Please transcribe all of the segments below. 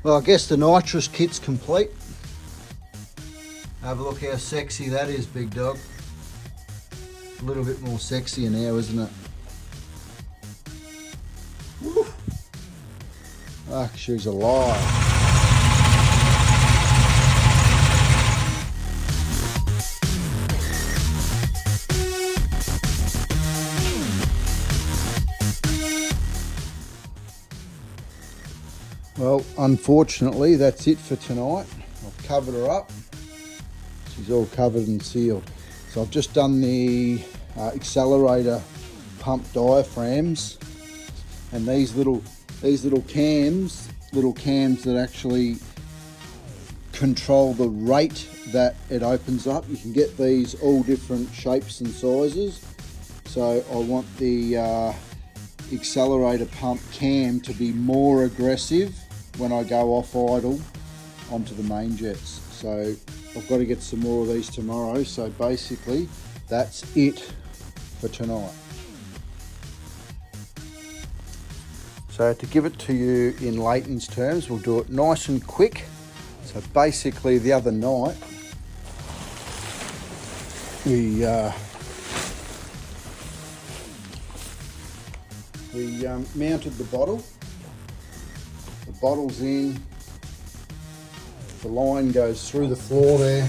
Well, I guess the nitrous kit's complete. Have a look how sexy that is, big dog. A little bit more sexier now, isn't it? Woo. Ah, she's alive. Well, unfortunately, that's it for tonight. I've covered her up. She's all covered and sealed. So I've just done the accelerator pump diaphragms, and these little cams that actually control the rate that it opens up. You can get these all different shapes and sizes. So I want the accelerator pump cam to be more aggressive when I go off idle onto the main jets. So I've got to get some more of these tomorrow. So basically that's it for tonight. So to give it to you in layton's terms, we'll do it nice and quick. So basically the other night we mounted the bottle. The bottle's in, the line goes through the floor there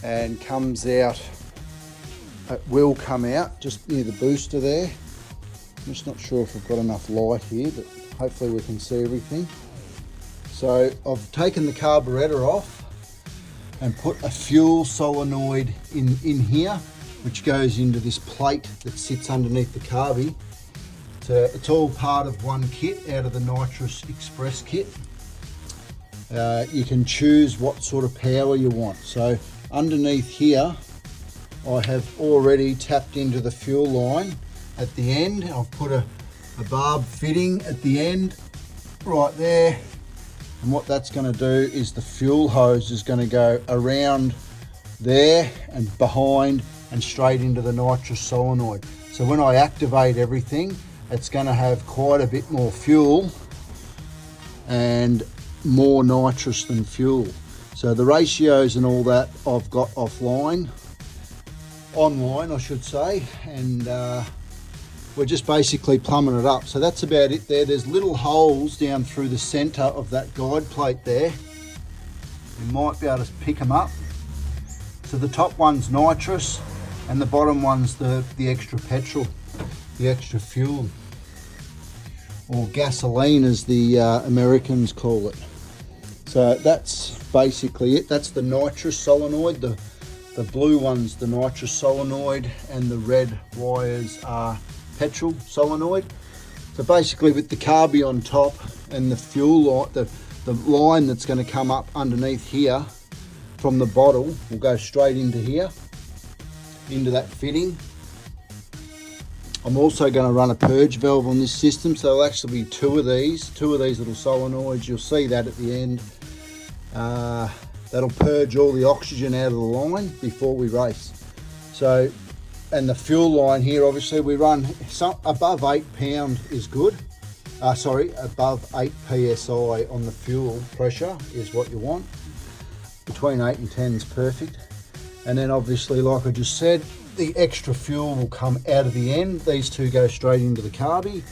and comes out. It will come out just near the booster there. I'm just not sure if I've got enough light here, but hopefully we can see everything. So I've taken the carburetor off and put a fuel solenoid in here, which goes into this plate that sits underneath the carby. So it's all part of one kit out of the Nitrous Express kit. You can choose what sort of power you want. So underneath here, I have already tapped into the fuel line at the end. I've put a barb fitting at the end right there. And what that's going to do is the fuel hose is going to go around there and behind and straight into the nitrous solenoid. So when I activate everything, it's going to have quite a bit more fuel and more nitrous than fuel. So the ratios and all that I've got online I should say, and we're just basically plumbing it up. So that's about it there. There's little holes down through the center of that guide plate there. You might be able to pick them up. So the top one's nitrous and the bottom one's the extra petrol, the extra fuel, or gasoline as the Americans call it. So that's basically it. That's the nitrous solenoid. The blue one's the nitrous solenoid and the red wires are petrol solenoid. So basically with the carby on top and the fuel light, the line that's going to come up underneath here from the bottle will go straight into here, into that fitting. I'm also going to run a purge valve on this system, so there'll actually be two of these little solenoids. You'll see that at the end. That'll purge all the oxygen out of the line before we race. So, and the fuel line here, obviously we run above 8 pound is good. Above 8 psi on the fuel pressure is what you want. Between 8 and 10 is perfect. And then obviously, like I just said, the extra fuel will come out of the end. These two go straight into the carby,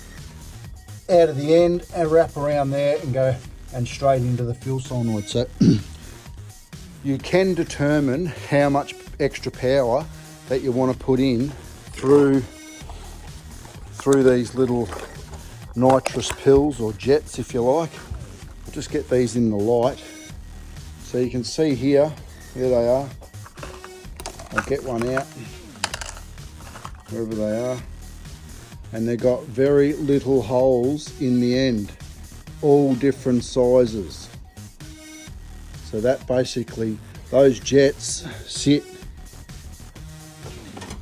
out of the end, and wrap around there and go and straight into the fuel solenoid. So you can determine how much extra power that you want to put in through these little nitrous pills or jets, if you like. I'll just get these in the light so you can see here. There they are. I'll get one out wherever they are, and they've got very little holes in the end, all different sizes. So that basically, those jets sit,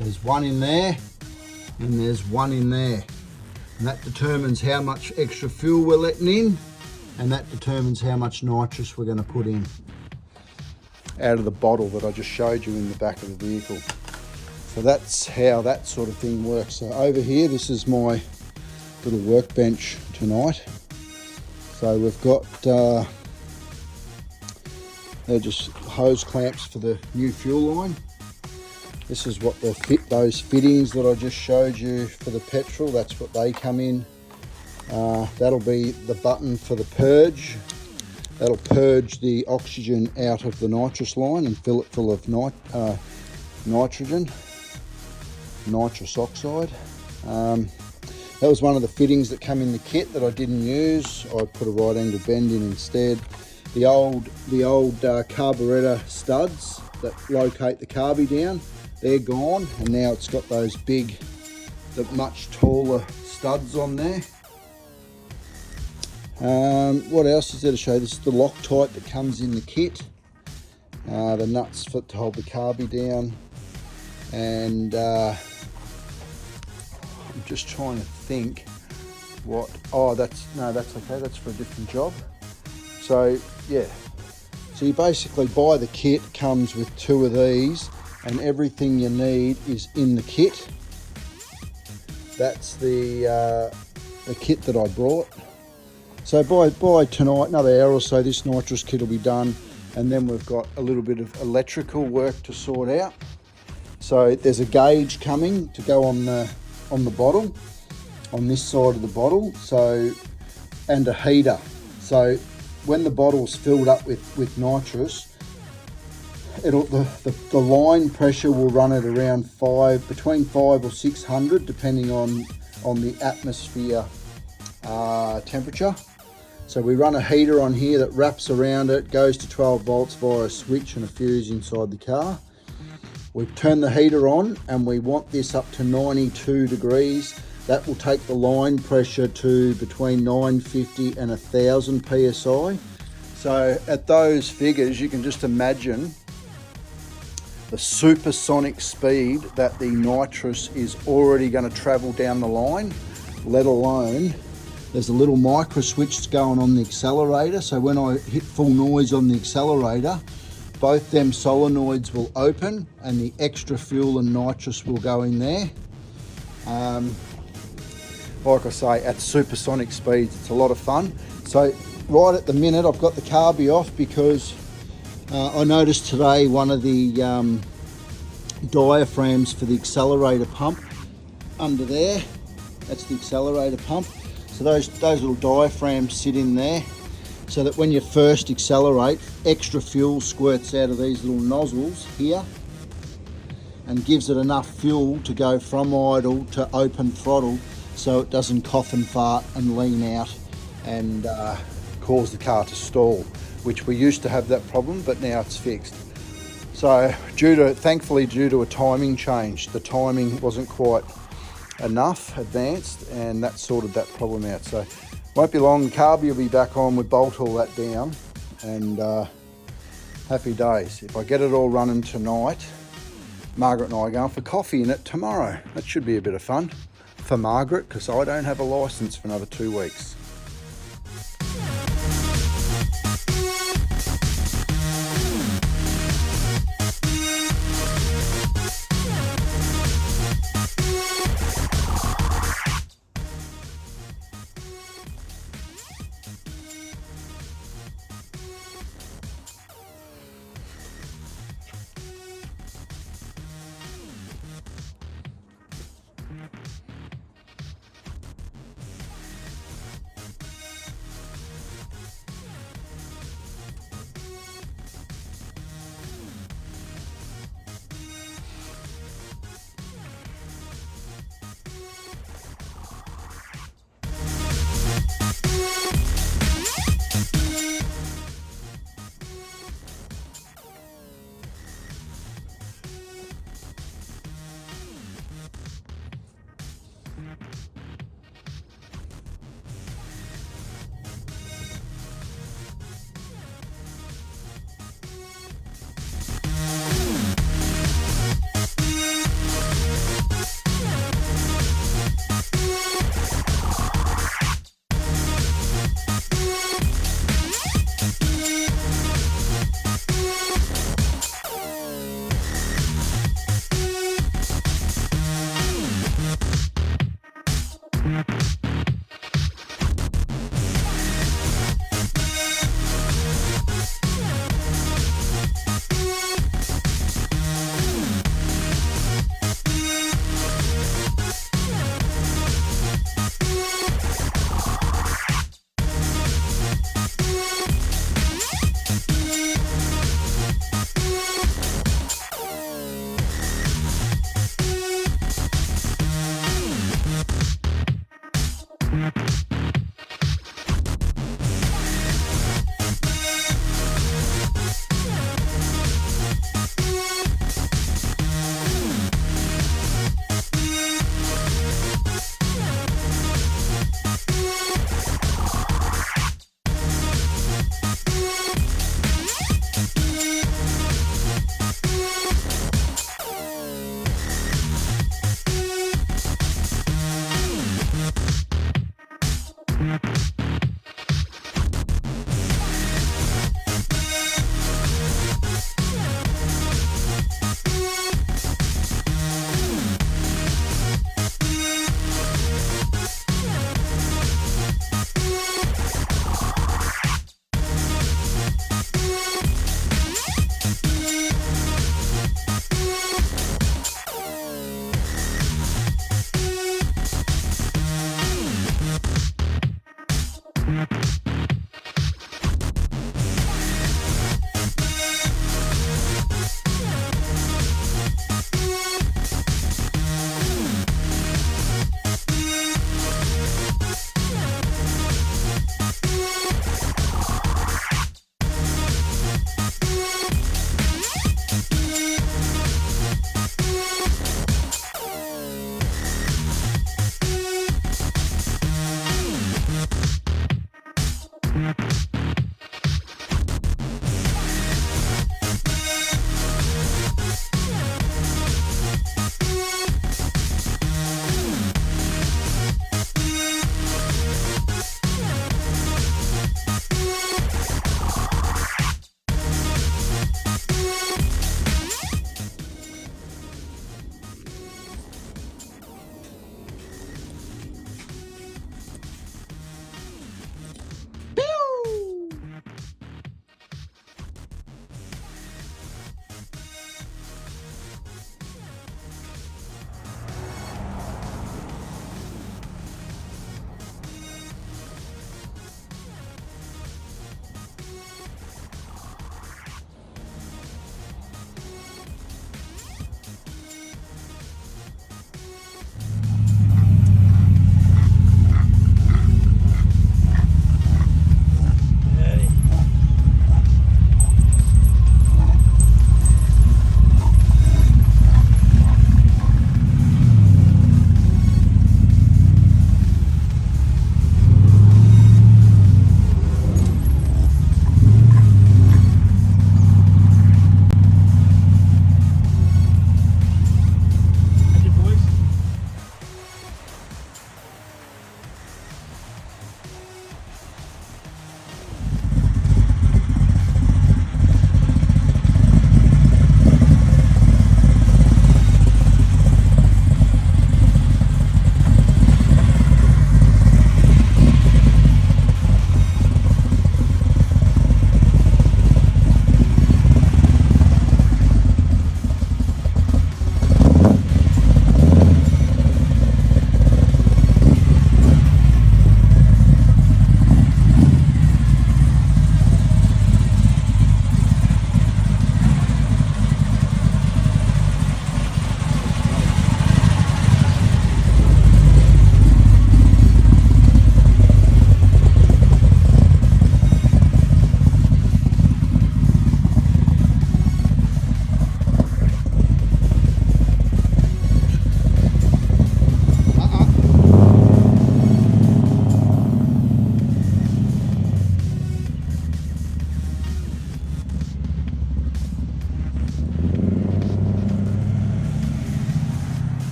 there's one in there and there's one in there, and that determines how much extra fuel we're letting in, and that determines how much nitrous we're going to put in out of the bottle that I just showed you in the back of the vehicle. So that's how that sort of thing works. So over here, this is my little workbench tonight. So we've got they're just hose clamps for the new fuel line. This is what those fittings that I just showed you for the petrol, that's what they come in. That'll be the button for the purge. That'll purge the oxygen out of the nitrous line and fill it full of nitrogen, nitrous oxide. That was one of the fittings that come in the kit that I didn't use. I put a right angle bend in instead. The old carburetor studs that locate the carby down, they're gone, and now it's got those big, the much taller studs on there. What else is there to show? This is the Loctite that comes in the kit. The nuts to hold the carby down, and I'm just trying to think what. Oh, that's okay. That's for a different job. So yeah, so you basically buy the kit, comes with 2 of these, and everything you need is in the kit. That's the kit that I brought. So by tonight, another hour or so, this nitrous kit will be done, and then we've got a little bit of electrical work to sort out. So there's a gauge coming to go on the bottle, on this side of the bottle, so, and a heater. So when the bottle's filled up with nitrous, the line pressure will run at around between 500 or 600, depending on the atmosphere temperature. So we run a heater on here that wraps around it, goes to 12 volts via a switch and a fuse inside the car. We turn the heater on and we want this up to 92 degrees. That will take the line pressure to between 950 and 1000 psi. So at those figures, you can just imagine the supersonic speed that the nitrous is already going to travel down the line, let alone there's a little micro switch that's going on the accelerator. So when I hit full noise on the accelerator, both them solenoids will open and the extra fuel and nitrous will go in there. Like I say, at supersonic speeds, it's a lot of fun. So right at the minute, I've got the carby off because I noticed today one of the diaphragms for the accelerator pump under there, that's the accelerator pump. So those little diaphragms sit in there, so that when you first accelerate, extra fuel squirts out of these little nozzles here and gives it enough fuel to go from idle to open throttle, so it doesn't cough and fart and lean out and cause the car to stall, which we used to have that problem, but now it's fixed. So thankfully due to a timing change, the timing wasn't quite enough advanced, and that sorted that problem out. So won't be long, the carby will be back on, we bolt all that down, and happy days. If I get it all running tonight, Margaret and I are going for coffee in it tomorrow. That should be a bit of fun for Margaret, because I don't have a licence for another 2 weeks.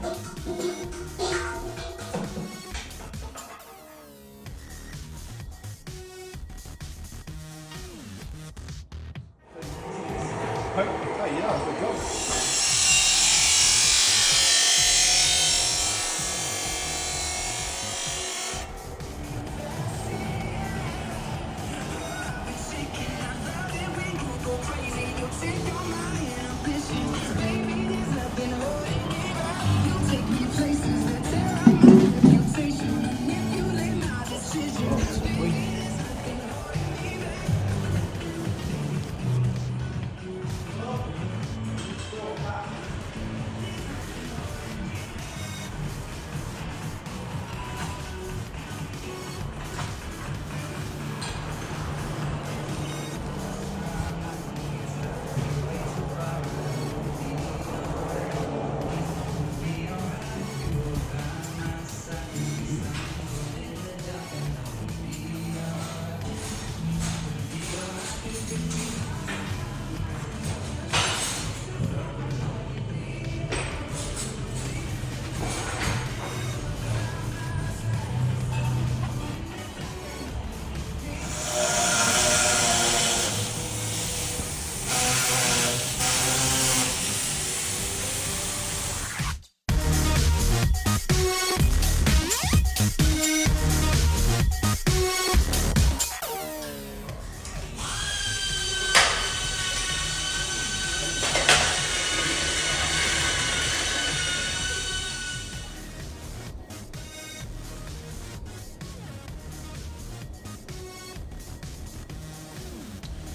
Oh yeah, good job.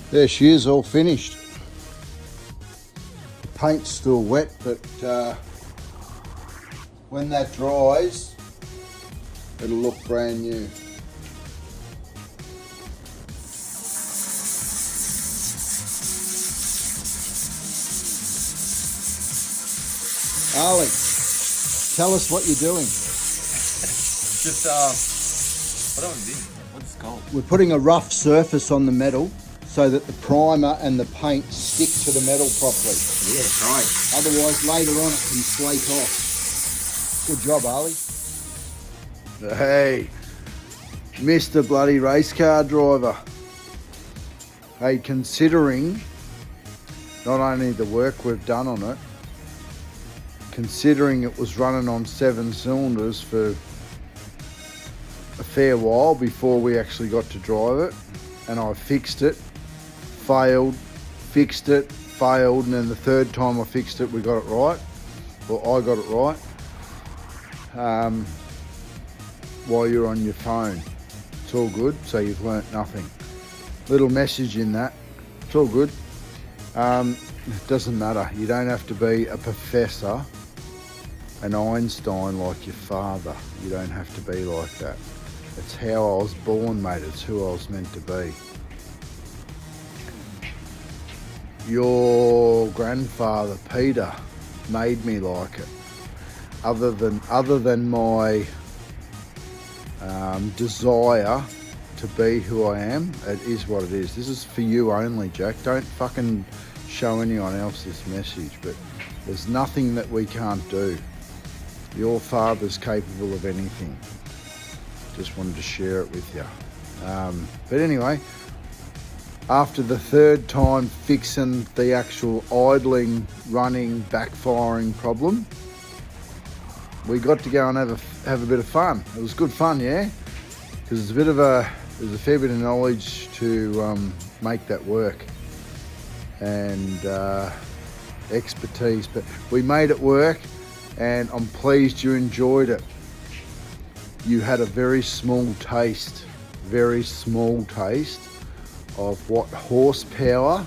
There she is, all finished. The paint's still wet, but when that dries, it'll look brand new. Ali, tell us what you're doing. Just what am I doing? What's it called? We're putting a rough surface on the metal so that the primer and the paint stick to the metal properly. Yeah, that's right. Otherwise, later on it can flake off. Good job, Ali. Hey, Mr. Bloody race car driver. Hey, considering not only the work we've done on it, considering it was running on 7 cylinders for a fair while before we actually got to drive it, and I fixed it, failed, fixed it, failed, and then the third time I fixed it we got it right. Well, I got it right. While you're on your phone, it's all good, so you've learnt nothing. Little message in that, it's all good. It doesn't matter, you don't have to be a professor, an Einstein like your father. You don't have to be like that. It's how I was born, mate. It's who I was meant to be. Your grandfather, Peter, made me like it. Other than my desire to be who I am, it is what it is. This is for you only, Jack. Don't fucking show anyone else this message, but there's nothing that we can't do. Your father's capable of anything. Just wanted to share it with you. But anyway, after the third time fixing the actual idling, running, backfiring problem, we got to go and have a bit of fun. It was good fun, yeah? Because there's a fair bit of knowledge to make that work, and expertise, but we made it work, and I'm pleased you enjoyed it. You had a very small taste of what horsepower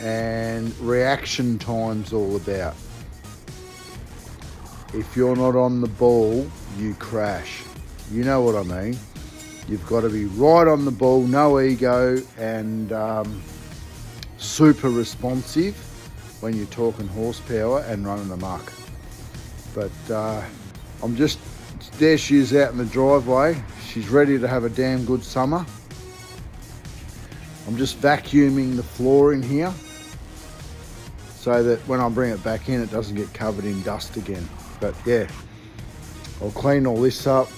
and reaction time's all about. If you're not on the ball, you crash. You know what I mean. You've got to be right on the ball, no ego, and super responsive when you're talking horsepower and running amok. But there she is out in the driveway. She's ready to have a damn good summer. I'm just vacuuming the floor in here so that when I bring it back in, it doesn't get covered in dust again. But yeah, I'll clean all this up,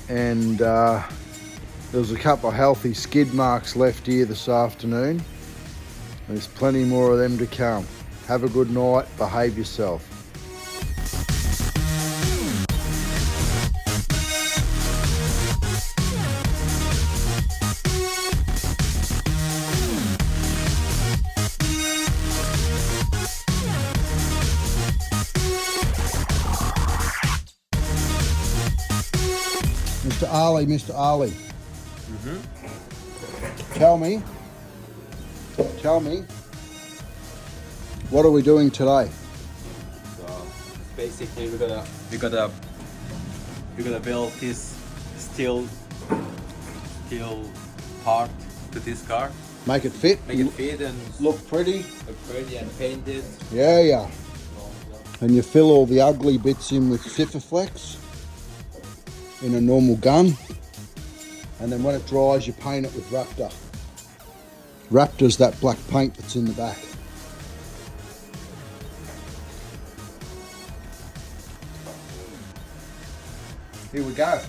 and there was a couple of healthy skid marks left here this afternoon. There's plenty more of them to come. Have a good night, behave yourself. Mr. Ali. Tell me, what are we doing today? So basically we're gonna build this steel part to this car. Make it fit. Make it fit and look pretty. And paint it. Yeah. And you fill all the ugly bits in with Sifaflex in a normal gun. And then when it dries, you paint it with Raptor. Raptor's that black paint that's in the back. Here we go.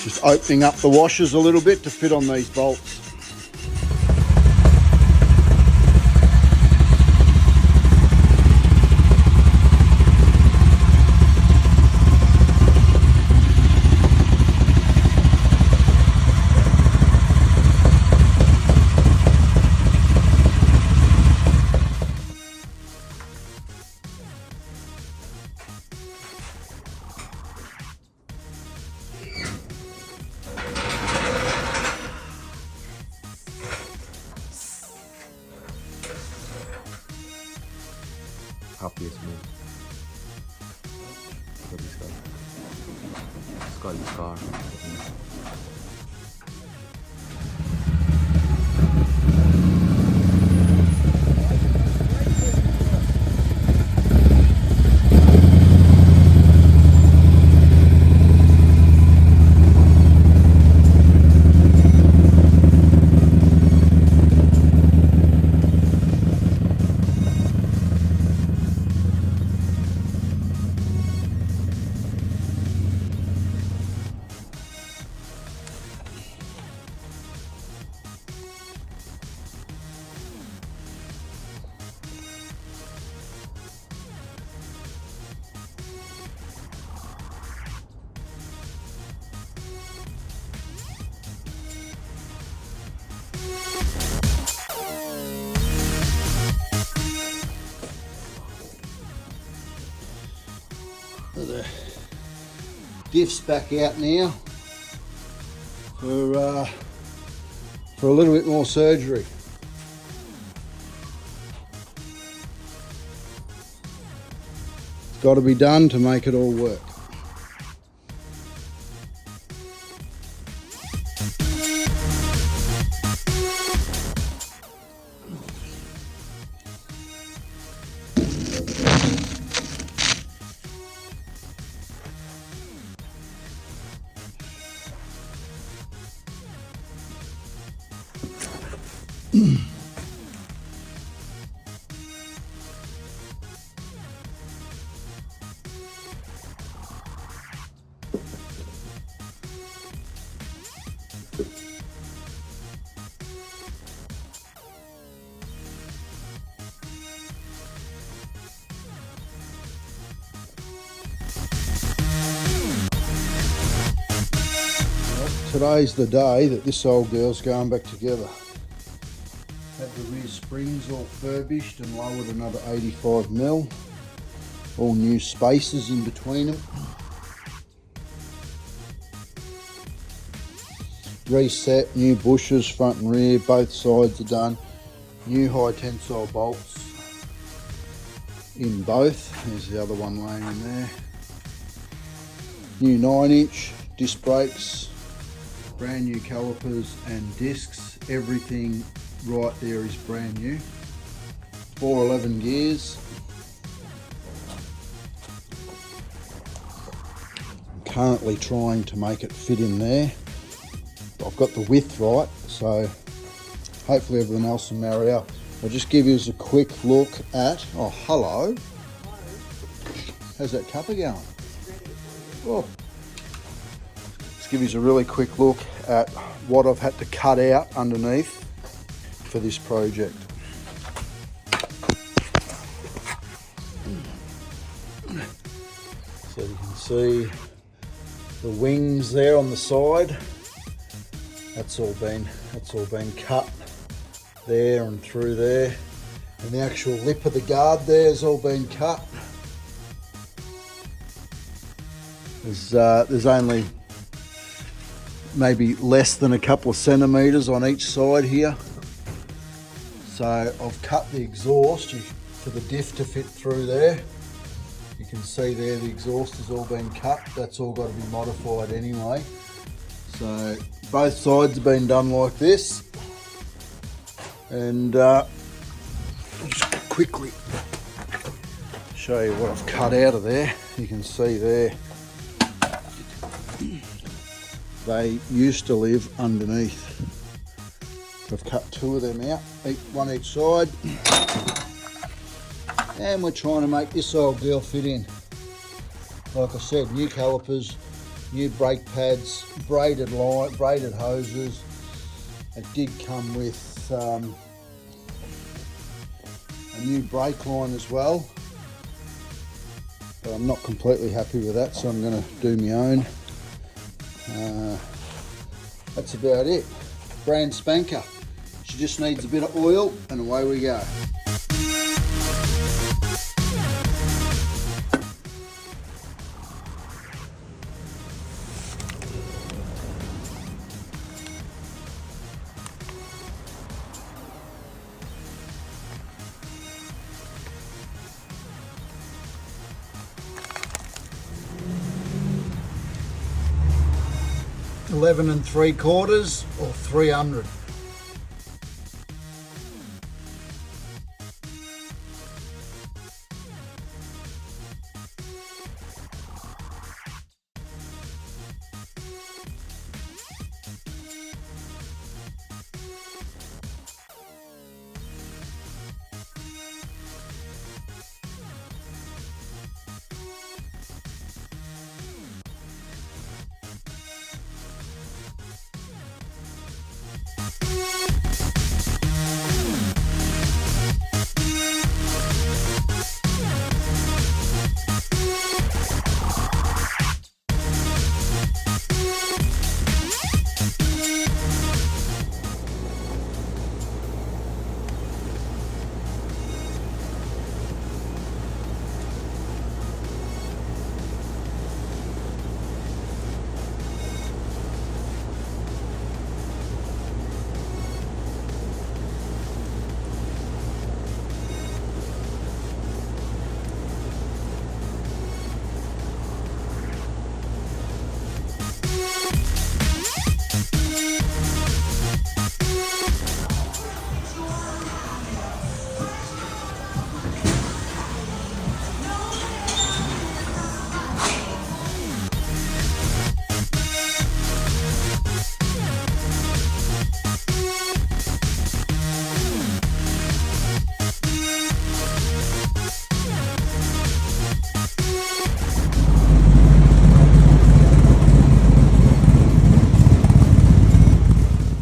Just opening up the washers a little bit to fit on these bolts. Happiest man. Look at this guy. This guy is car. The diff's back out now for a little bit more surgery. It's got to be done to make it all work. Today's the day that this old girl's going back together. Had the rear springs all furbished and lowered another 85 mil. All new spaces in between them. Reset, new bushes front and rear, both sides are done. New high tensile bolts in both. There's the other one laying in there. New 9-inch disc brakes, brand new calipers and discs. Everything right there is brand new. 411 gears. I'm currently trying to make it fit in there. I've got the width right, so hopefully everything else will marry up. I'll just give you a quick look at, oh hello. How's that cuppa going? Oh. Just give you a really quick look at what I've had to cut out underneath for this project. So you can see the wings there on the side. That's all been cut there and through there, and the actual lip of the guard there has all been cut. There's only maybe less than a couple of centimetres on each side here. So I've cut the exhaust for the diff to fit through there. You can see there the exhaust has all been cut. That's all got to be modified anyway. So both sides have been done like this. And just quickly show you what I've cut out of there. You can see there, they used to live underneath. I've cut two of them out, one each side. And we're trying to make this old girl fit in. Like I said, new calipers, new brake pads, braided hoses. It did come with a new brake line as well, but I'm not completely happy with that, so I'm going to do my own. That's about it. Brand spanker. She just needs a bit of oil and away we go. $11 3/4 or 300.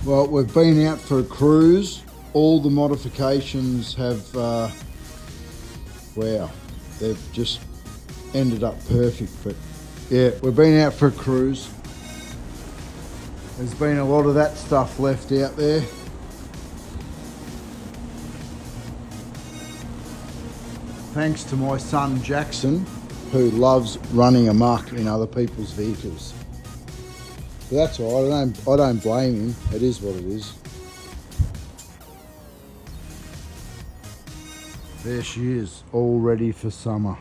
Well, we've been out for a cruise. All the modifications have, wow, they've just ended up perfect. But yeah, we've been out for a cruise. There's been a lot of that stuff left out there. thanks to my son Jackson, who loves running amok in other people's vehicles. But that's all right, I don't blame him. It is what it is. There she is, all ready for summer.